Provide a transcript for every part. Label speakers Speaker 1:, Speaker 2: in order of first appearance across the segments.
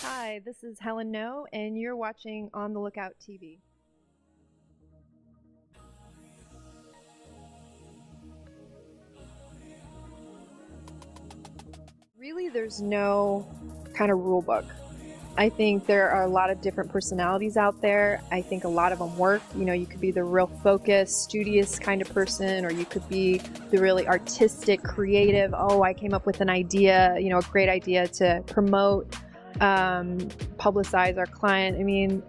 Speaker 1: Hi, this is Helene Ngo, and you're watching On the Lookout TV. Really, there's no kind of rule book. I think there are a lot of different personalities out there. I think a lot of them work. You know, you could be the real focused, studious kind of person, or you could be the really artistic, creative, oh, I came up with an idea, you know, a great idea to promote, publicize our client. I mean,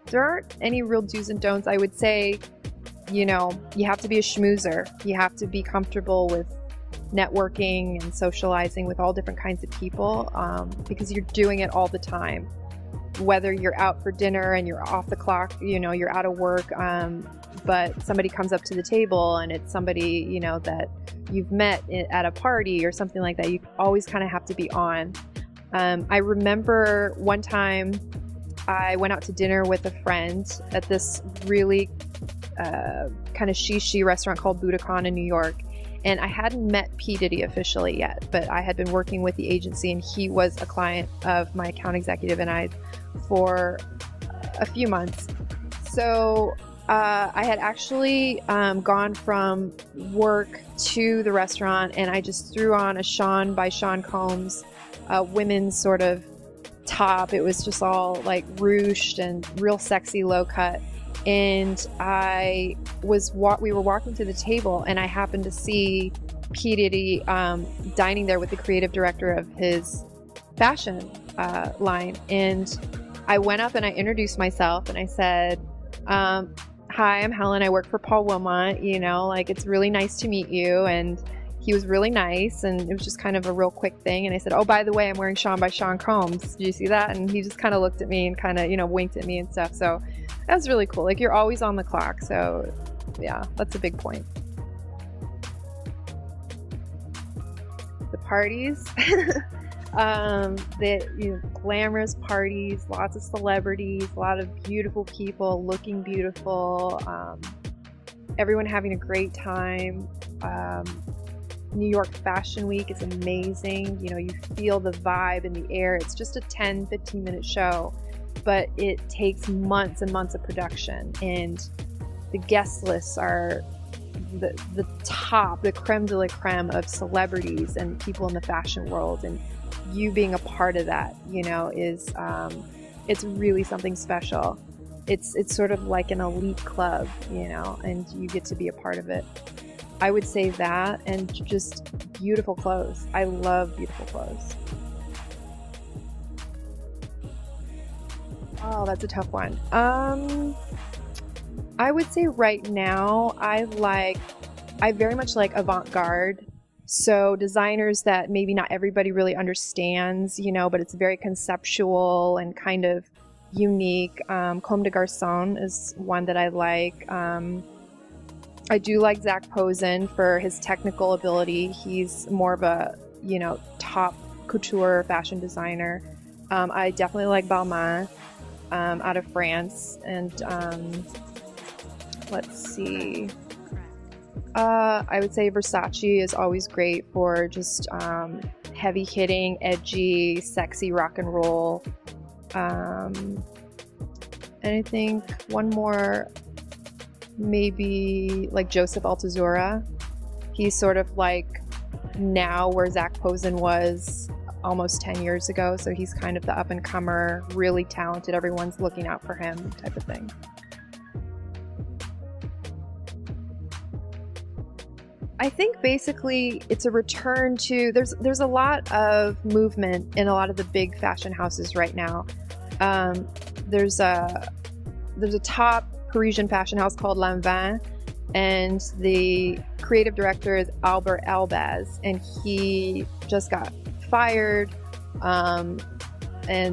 Speaker 1: there aren't any real do's and don'ts. I would say, you know, you have to be a schmoozer. You have to be comfortable with networking and socializing with all different kinds of people, because you're doing it all the time. Whether you're out for dinner and you're off the clock, you know, you're out of work, but somebody comes up to the table and it's somebody, you know, that you've met at a party or something like that, you always kind of have to be on. I remember one time I went out to dinner with a friend at this really kind of shishi restaurant called Budokan in New York. And I hadn't met P. Diddy officially yet, but I had been working with the agency and he was a client of my account executive and I for a few months. So I had actually gone from work to the restaurant and I just threw on a Sean by Sean Combs women's sort of top. It was just all like ruched and real sexy low cut. And we were walking to the table and I happened to see P. Diddy dining there with the creative director of his fashion line. And I went up and I introduced myself and I said, hi, I'm Helen. I work for Paul Wilmot. You know, like, it's really nice to meet you. And he was really nice and it was just kind of a real quick thing. And I said, oh, by the way, I'm wearing Sean by Sean Combs. Did you see that? And he just kind of looked at me and kind of, you know, winked at me and stuff. So that was really cool. Like, you're always on the clock. So yeah, that's a big point. The parties, glamorous parties, lots of celebrities, a lot of beautiful people looking beautiful, everyone having a great time. New York Fashion Week is amazing. You know, you feel the vibe in the air. It's just a 10-15 minute show, but it takes months and months of production. And the guest lists are the top, the creme de la creme of celebrities and people in the fashion world. And you being a part of that, you know, is it's really something special. It's sort of like an elite club, you know, and you get to be a part of it. I would say that, and just beautiful clothes. I love beautiful clothes. Oh, that's a tough one. I would say right now, I very much like avant-garde. So designers that maybe not everybody really understands, you know, but it's very conceptual and kind of unique. Comme des Garçons is one that I like. I do like Zac Posen for his technical ability. He's more of a, you know, top couture fashion designer. I definitely like Balmain out of France. And let's see. I would say Versace is always great for just heavy hitting, edgy, sexy rock and roll. And I think one more, maybe like Joseph Altuzarra. He's sort of like now where Zac Posen was almost 10 years ago. So he's kind of the up and comer, really talented. Everyone's looking out for him type of thing. I think basically it's a return to, there's a lot of movement in a lot of the big fashion houses right now. There's a top Parisian fashion house called Lanvin, and the creative director is Albert Elbaz, and he just got fired. And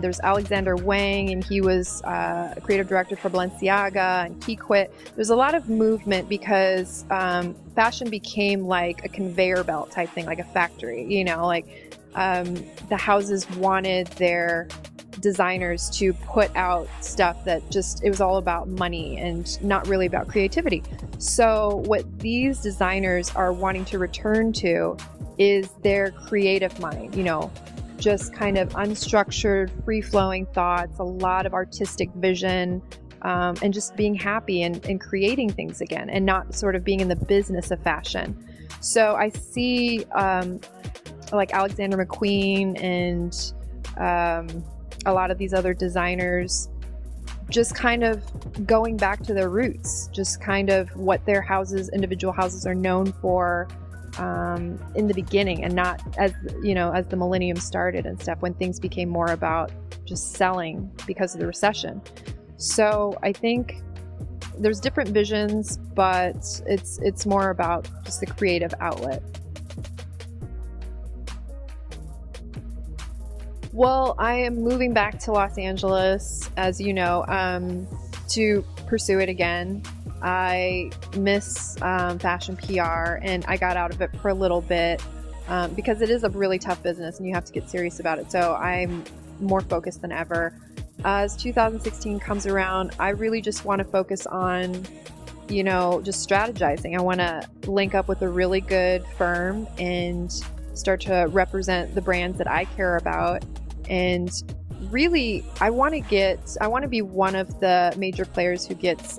Speaker 1: there's Alexander Wang, and he was a creative director for Balenciaga, and he quit. There's a lot of movement because fashion became like a conveyor belt type thing, like a factory, you know, like the houses wanted their designers to put out stuff that just, it was all about money and not really about creativity. So what these designers are wanting to return to is their creative mind, you know, just kind of unstructured, free-flowing thoughts, a lot of artistic vision, and just being happy and creating things again, and not sort of being in the business of fashion. So I see like Alexander McQueen and a lot of these other designers just kind of going back to their roots, just kind of what their houses, individual houses, are known for in the beginning, and not as the millennium started and stuff, when things became more about just selling because of the recession. So I think there's different visions, but it's more about just the creative outlet. Well, I am moving back to Los Angeles, as you know, to pursue it again. I miss fashion PR, and I got out of it for a little bit because it is a really tough business and you have to get serious about it. So I'm more focused than ever. As 2016 comes around, I really just want to focus on, just strategizing. I want to link up with a really good firm and start to represent the brands that I care about. And really, I want to be one of the major players who gets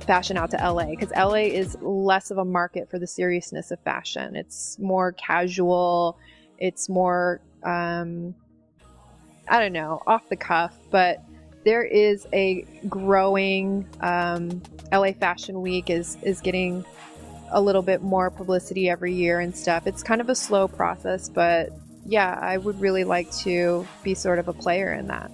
Speaker 1: fashion out to LA, because LA is less of a market for the seriousness of fashion. It's more casual. It's more, off the cuff, but there is a growing, LA Fashion Week is getting a little bit more publicity every year and stuff. It's kind of a slow process, but yeah, I would really like to be sort of a player in that.